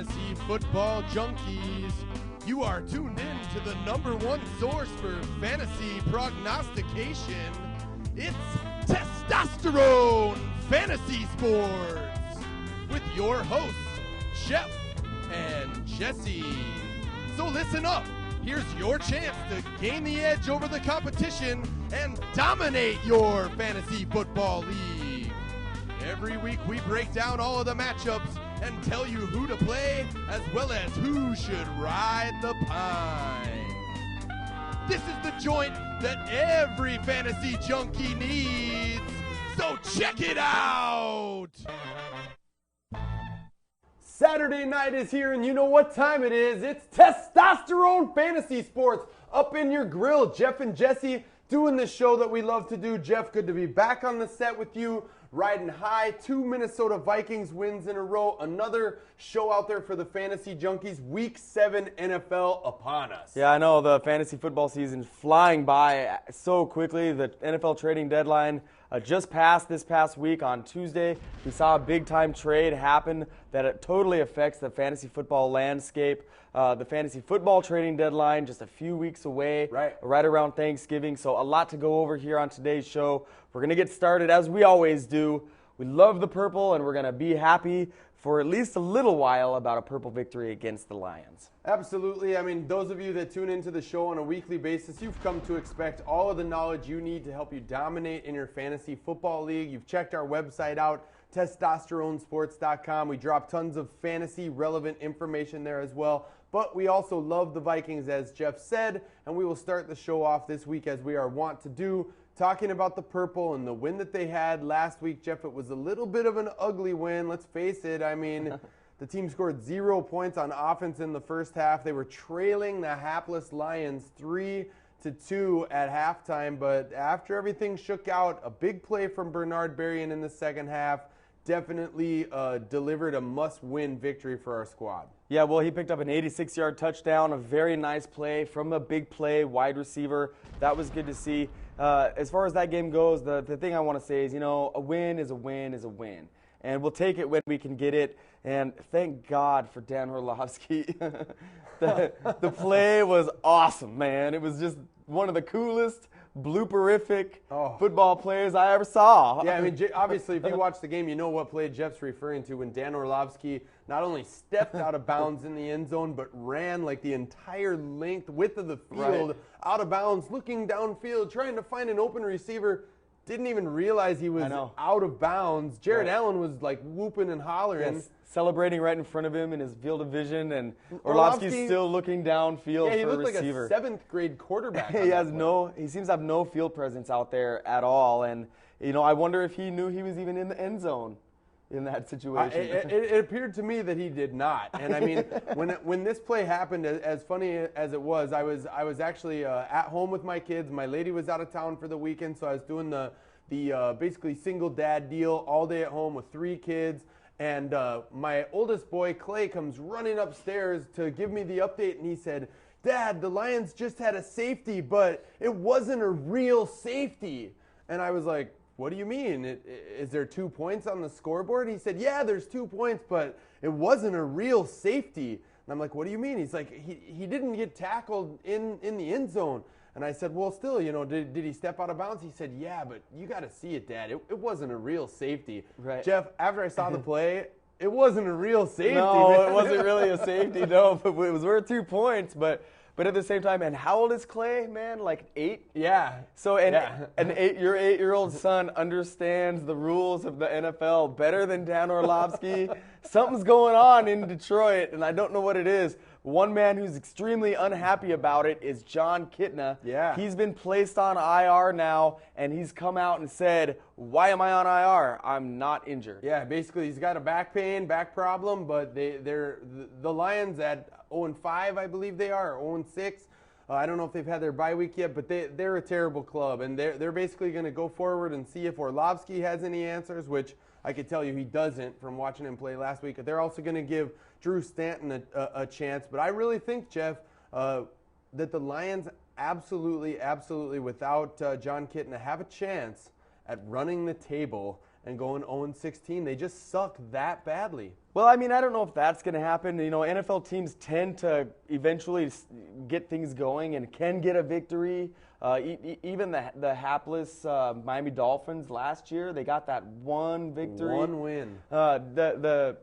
Fantasy Football Junkies. You are tuned in to the #1 source for fantasy prognostication. It's Testosterone Fantasy Sports with your hosts, Jeff and Jesse. So listen up. Here's your chance to gain the edge over the competition and dominate your fantasy football league. Every week we break down all of the matchups and tell you who to play as well as who should ride the pine. This is the joint that every fantasy junkie needs, so check it out! Saturday night is here, and you know what time it is. It's Testosterone Fantasy Sports up in your grill. Jeff and Jesse doing the show that we love to do. Jeff, good to be back on the set with you, riding high. 2 Minnesota Vikings wins in a row. Another show out there for the fantasy junkies. Week 7 NFL upon us. Yeah, I know the fantasy football season's flying by so quickly. The NFL trading deadline just passed this past week on Tuesday. We saw a big-time trade happen that it totally affects the fantasy football landscape. The fantasy football trading deadline just a few weeks away, right around Thanksgiving. So a lot to go over here on today's show. We're going to get started as we always do. We love the purple, and we're going to be happy for at least a little while about a purple victory against the Lions. Absolutely. I mean, those of you that tune into the show on a weekly basis, you've come to expect all of the knowledge you need to help you dominate in your fantasy football league. You've checked our website out, testosteronesports.com. We drop tons of fantasy relevant information there as well. But we also love the Vikings, as Jeff said, and we will start the show off this week as we are wont to do, talking about the purple and the win that they had last week. Jeff, it was a little bit of an ugly win, let's face it. I mean, the team scored 0 points on offense in the first half. They were trailing the hapless Lions 3-2 at halftime, but after everything shook out, a big play from Bernard Berrien in the second half definitely delivered a must-win victory for our squad. Yeah, well, he picked up an 86-yard touchdown, a very nice play from a big play wide receiver. That was good to see. As far as that game goes, the thing I want to say is, you know, a win is a win is a win. And we'll take it when we can get it. And thank God for Dan Orlovsky. The play was awesome, man. It was just one of the coolest, blooperific football players I ever saw. Yeah, I mean, obviously, if you watch the game, you know what play Jeff's referring to when Dan Orlovsky not only stepped out of bounds in the end zone, but ran like the entire width of the field out of bounds, looking downfield, trying to find an open receiver. Didn't even realize he was out of bounds. Jared Allen was like whooping and hollering. Yes, celebrating right in front of him in his field of vision, and Orlovsky's still looking downfield he for a looked receiver. Like a 7th grade quarterback. He seems to have no field presence out there at all, and you know, I wonder if he knew he was even in the end zone in that situation. It appeared to me that he did not. And I mean, when this play happened, as funny as it was, I was actually at home with my kids. My lady was out of town for the weekend, so I was doing the basically single dad deal all day at home with 3 kids. And my oldest boy, Clay, comes running upstairs to give me the update, and he said, "Dad, the Lions just had a safety, but it wasn't a real safety." And I was like, "What do you mean? Is there 2 points on the scoreboard?" He said, "Yeah, there's 2 points, but it wasn't a real safety." And I'm like, "What do you mean?" He's like, he didn't get tackled in the end zone. And I said, "Well, still, you know, did he step out of bounds?" He said, "Yeah, but you got to see it, Dad. It wasn't a real safety." Right. Jeff, after I saw the play, it wasn't a real safety. No, man. it wasn't really a safety, no, but it was worth 2 points. But at the same time, and how old is Clay, man? Like 8? Yeah. So your 8-year-old son understands the rules of the NFL better than Dan Orlovsky. Something's going on in Detroit, and I don't know what it is. One man who's extremely unhappy about it is John Kitna. Yeah. He's been placed on IR now, and he's come out and said, "Why am I on IR? I'm not injured." Yeah, basically he's got a back problem, but the Lions at 0-5, I believe they are, or 0-6. I don't know if they've had their bye week yet, but they're a terrible club, and they're basically going to go forward and see if Orlovsky has any answers, which I could tell you he doesn't from watching him play last week. They're also going to give Drew Stanton a chance, but I really think, Jeff, that the Lions absolutely, without John Kitna, have a chance at running the table and going 0-16. They just suck that badly. Well, I mean, I don't know if that's going to happen. You know, NFL teams tend to eventually get things going and can get a victory. Even the hapless Miami Dolphins last year, they got that one victory. One win. The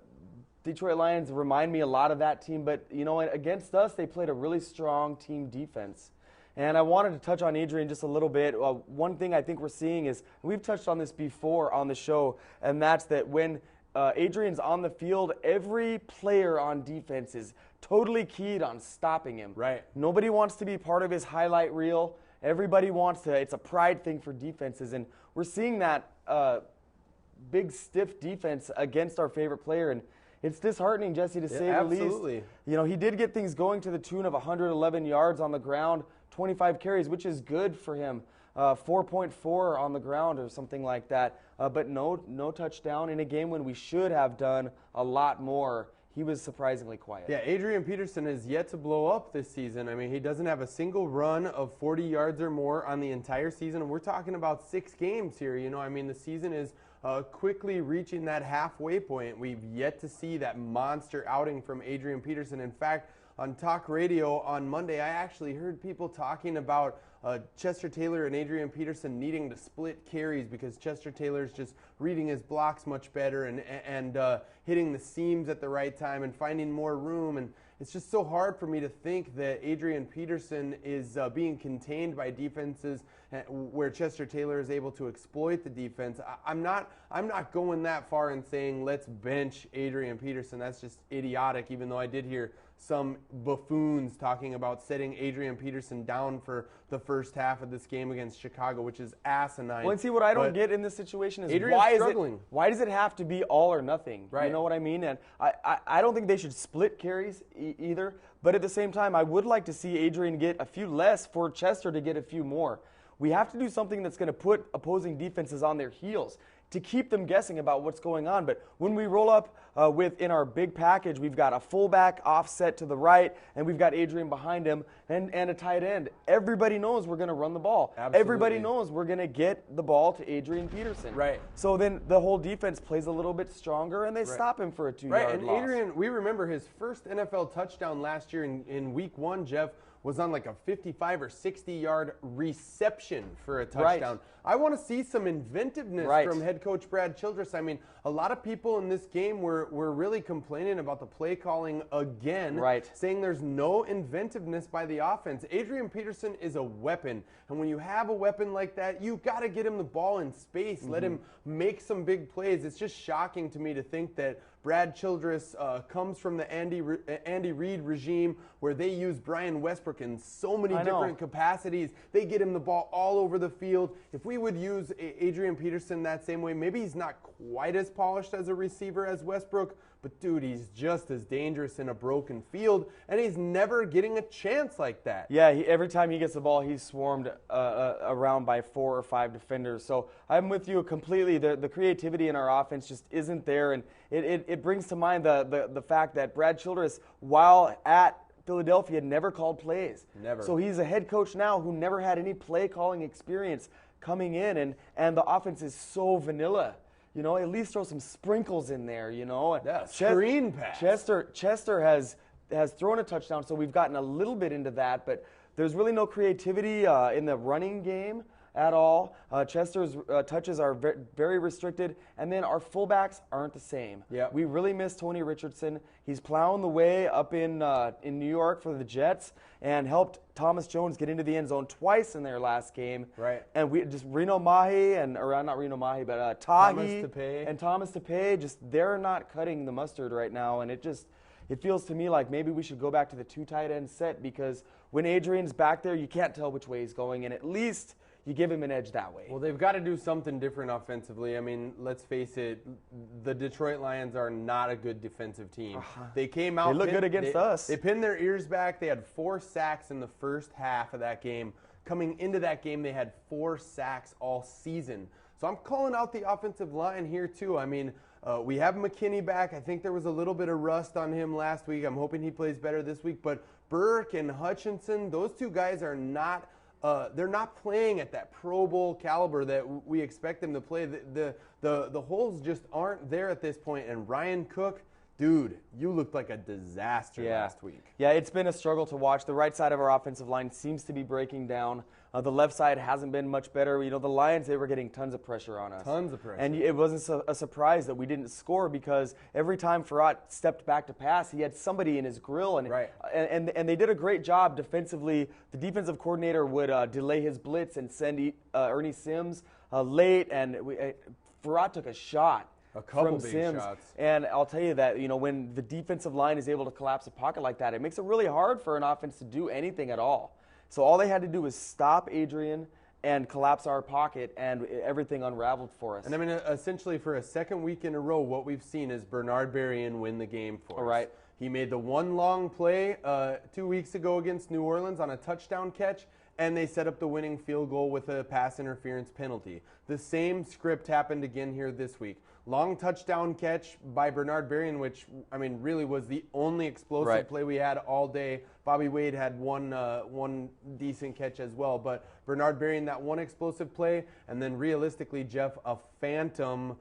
Detroit Lions remind me a lot of that team, but, you know, against us, they played a really strong team defense. And I wanted to touch on Adrian just a little bit. One thing I think we're seeing is, we've touched on this before on the show, and that's that when Adrian's on the field, every player on defense is totally keyed on stopping him. Right. Nobody wants to be part of his highlight reel. Everybody wants to. It's a pride thing for defenses, and we're seeing that big, stiff defense against our favorite player, and it's disheartening, Jesse, to say the least. Absolutely. You know, he did get things going to the tune of 111 yards on the ground, 25 carries, which is good for him. 4.4 on the ground or something like that. But no touchdown in a game when we should have done a lot more. He was surprisingly quiet. Yeah, Adrian Peterson is yet to blow up this season. I mean, he doesn't have a single run of 40 yards or more on the entire season. And we're talking about 6 games here. You know, I mean, the season is quickly reaching that halfway point. We've yet to see that monster outing from Adrian Peterson. In fact, on talk radio on Monday, I actually heard people talking about Chester Taylor and Adrian Peterson needing to split carries because Chester Taylor's just reading his blocks much better and hitting the seams at the right time and finding more room. And it's just so hard for me to think that Adrian Peterson is being contained by defenses where Chester Taylor is able to exploit the defense. I'm not going that far in saying let's bench Adrian Peterson. That's just idiotic, even though I did hear some buffoons talking about setting Adrian Peterson down for the first half of this game against Chicago, which is asinine. Well, and see, what I don't get in this situation is struggling. Why does it have to be all or nothing? Right. You know what I mean? And I don't think they should split carries either. But at the same time, I would like to see Adrian get a few less for Chester to get a few more. We have to do something that's going to put opposing defenses on their heels to keep them guessing about what's going on. But when we roll up in our big package, we've got a fullback offset to the right, and we've got Adrian behind him and a tight end. Everybody knows we're going to run the ball. Absolutely. Everybody knows we're going to get the ball to Adrian Peterson. Right. So then the whole defense plays a little bit stronger, and they stop him for a 2-yard loss. And Adrian, we remember his first NFL touchdown last year in week 1, Jeff, was on like a 55 or 60-yard reception for a touchdown. Right. I want to see some inventiveness from head coach Brad Childress. I mean, a lot of people in this game were really complaining about the play calling again, saying there's no inventiveness by the offense. Adrian Peterson is a weapon, and when you have a weapon like that, you've got to get him the ball in space, let him make some big plays. It's just shocking to me to think that Brad Childress comes from the Andy Reid regime where they use Brian Westbrook in so many different capacities. They get him the ball all over the field. If we would use Adrian Peterson that same way, maybe he's not quite as polished as a receiver as Westbrook, but dude, he's just as dangerous in a broken field, and he's never getting a chance like that. Yeah, every time he gets the ball, he's swarmed around by 4 or 5 defenders. So I'm with you completely. The creativity in our offense just isn't there, and it brings to mind the fact that Brad Childress, while at Philadelphia, never called plays. Never. So he's a head coach now who never had any play calling experience coming in, and the offense is so vanilla. You know, at least throw some sprinkles in there, you know. Yeah, screen pass. Chester has thrown a touchdown, so we've gotten a little bit into that, but there's really no creativity in the running game at all. Chester's touches are very restricted, and then our fullbacks aren't the same. Yep. We really miss Tony Richardson. He's plowing the way up in New York for the Jets and helped Thomas Jones get into the end zone twice in their last game. Right. And we just Reno Mahi not Reno Mahi, but Tahi and Thomas Tapeh, just they're not cutting the mustard right now, and it feels to me like maybe we should go back to the 2 tight end set, because when Adrian's back there, you can't tell which way he's going, and at least you give him an edge that way. Well, they've got to do something different offensively. I mean, let's face it, the Detroit Lions are not a good defensive team. They came out. They look good against us. They pinned their ears back. They had 4 sacks in the first half of that game. Coming into that game, they had 4 sacks all season. So I'm calling out the offensive line here too. I mean, we have McKinney back. I think there was a little bit of rust on him last week. I'm hoping he plays better this week. But Burke and Hutchinson, those 2 guys are not they're not playing at that Pro Bowl caliber that we expect them to play. The holes just aren't there at this point. And Ryan Cook, dude, you looked like a disaster last week. Yeah, it's been a struggle to watch. The right side of our offensive line seems to be breaking down. The left side hasn't been much better. You know, the Lions, they were getting tons of pressure on us. Tons of pressure. And it wasn't a surprise that we didn't score because every time Farad stepped back to pass, he had somebody in his grill. And, right. and they did a great job defensively. The defensive coordinator would delay his blitz and send Ernie Sims late. And Farad took a shot. A couple from big Sims. shots. And I'll tell you that, you know, when the defensive line is able to collapse a pocket like that, it makes it really hard for an offense to do anything at all. So all they had to do was stop Adrian and collapse our pocket, and everything unraveled for us. And I mean, essentially for a second week in a row, what we've seen is Bernard Berrien win the game for us. Right. He made the one long play 2 weeks ago against New Orleans on a touchdown catch, and they set up the winning field goal with a pass interference penalty. The same script happened again here this week. Long touchdown catch by Bernard Berrien, which, I mean, really was the only explosive play we had all day. Bobby Wade had one decent catch as well. But Bernard Berrien, that one explosive play, and then realistically, Jeff, a phantom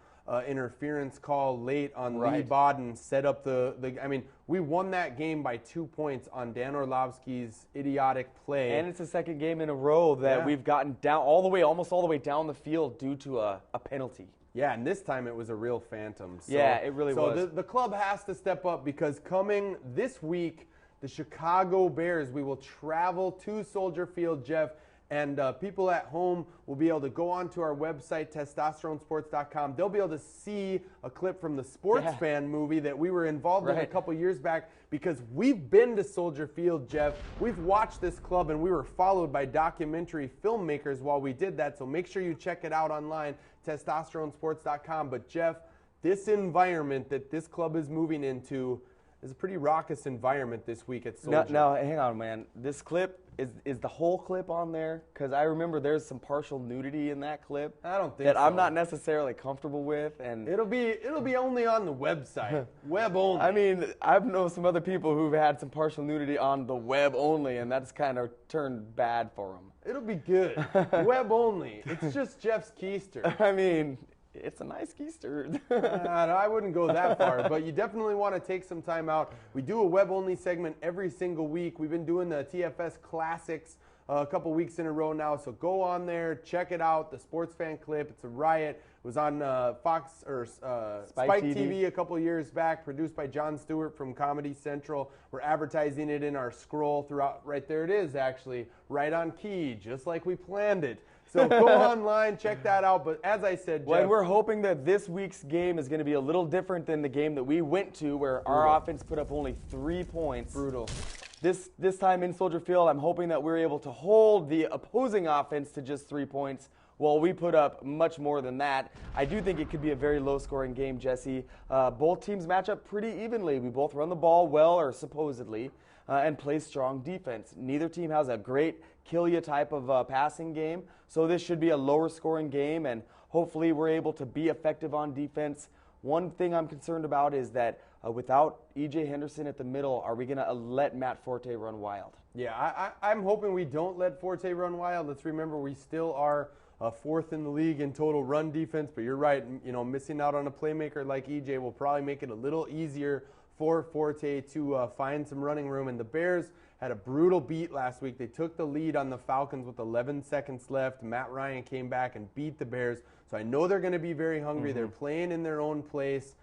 interference call late on Lee Bodden set up I mean, we won that game by 2 points on Dan Orlovsky's idiotic play. And it's the second game in a row that we've gotten down almost all the way down the field due to a penalty. Yeah, and this time it was a real phantom. So, yeah, it really was. So the club has to step up because coming this week, the Chicago Bears, we will travel to Soldier Field, Jeff, and people at home will be able to go onto our website, testosteronesports.com. They'll be able to see a clip from the Sports Fan movie that we were involved in a couple years back because we've been to Soldier Field, Jeff. We've watched this club, and we were followed by documentary filmmakers while we did that, so make sure you check it out online, testosteronesports.com. But, Jeff, this environment that this club is moving into is a pretty raucous environment this week at Soldier. Now, hang on, man. This clip, is the whole clip on there? Because I remember there's some partial nudity in that clip. I don't think that so. I'm not necessarily comfortable with, and it'll be only on the website, web only. I mean, I've known some other people who've had some partial nudity on the web only, and that's kind of turned bad for them. It'll be good. Web only. It's just Jeff's keister. I mean, it's a nice keister. I wouldn't go that far, but you definitely want to take some time out. We do a web-only segment every single week. We've been doing the TFS Classics a couple weeks in a row now, so go on there, check it out, the Sports Fan clip. It's a riot. It was on Fox or Spike TV a couple years back, produced by Jon Stewart from Comedy Central. We're advertising it in our scroll throughout. Right there it is, actually, right on key, just like we planned it. So go online, check that out. But as I said, Jeff, well, we're hoping that this week's game is going to be a little different than the game that we went to, where our offense put up only 3 points. Brutal. This time in Soldier Field, I'm hoping that we're able to hold the opposing offense to just 3 points, while we put up much more than that. I do think it could be a very low-scoring game, Jesse. Both teams match up pretty evenly. We both run the ball well, or supposedly, and play strong defense. Neither team has a great kill-you type of passing game, so this should be a lower-scoring game, and hopefully we're able to be effective on defense. One thing I'm concerned about is that without E.J. Henderson at the middle, are we going to let Matt Forte run wild? Yeah, I'm hoping we don't let Forte run wild. Let's remember we still are fourth in the league in total run defense, but you're right. You know, missing out on a playmaker like E.J. will probably make it a little easier for Forte to find some running room. And the Bears had a brutal beat last week. They took the lead on the Falcons with 11 seconds left. Matt Ryan came back and beat the Bears. So I know they're going to be very hungry. They're playing in their own place.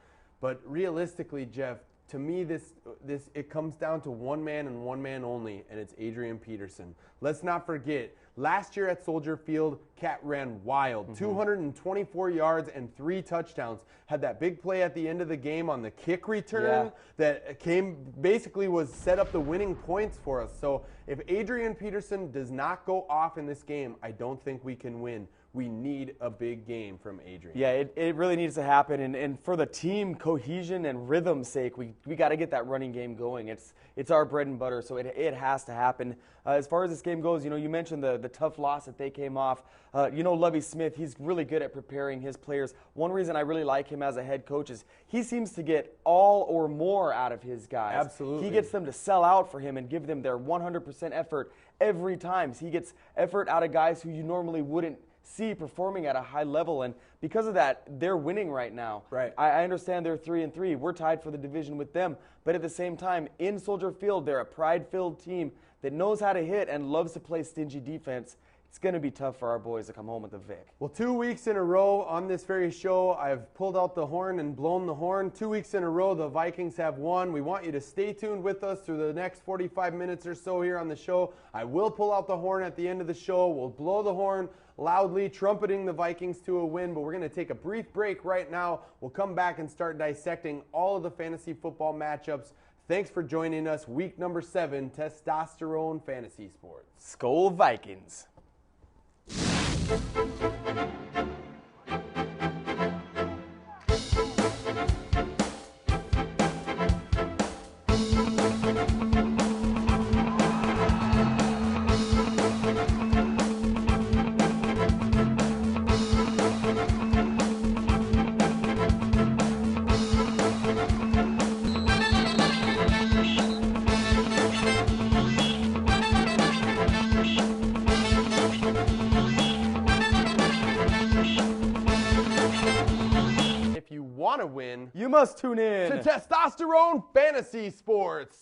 But realistically, Jeff, to me, it comes down to one man and one man only, and it's Adrian Peterson. Let's not forget, last year at Soldier Field, Cat ran wild. 224 yards and 3 touchdowns. Had that big play at the end of the game on the kick return that basically set up the winning points for us. So if Adrian Peterson does not go off in this game, I don't think we can win. We need a big game from Adrian. Yeah, it really needs to happen, and for the team cohesion and rhythm's sake, we got to get that running game going. It's our bread and butter, so it has to happen. As far as this game goes, you mentioned the tough loss that they came off. Lovie Smith, he's really good at preparing his players. One reason I really like him as a head coach is he seems to get all or more out of his guys. Absolutely. He gets them to sell out for him and give them their 100% effort every time. So he gets effort out of guys who you normally wouldn't see performing at a high level, and because of that, they're winning right now. Right. I understand they're 3-3. We're tied for the division with them, but at the same time, in Soldier Field, they're a pride-filled team that knows how to hit and loves to play stingy defense. It's going to be tough for our boys to come home with the Vic. Well, 2 weeks in a row on this very show, I've pulled out the horn and blown the horn. 2 weeks in a row, the Vikings have won. We want you to stay tuned with us through the next 45 minutes or so here on the show. I will pull out the horn at the end of the show. We'll blow the horn loudly, trumpeting the Vikings to a win, but we're going to take a brief break right now. We'll come back and start dissecting all of the fantasy football matchups. Thanks for joining us. Week number 7, Testosterone Fantasy Sports. Skol Vikings. If you want to win, You must tune in to Testosterone Fantasy Sports.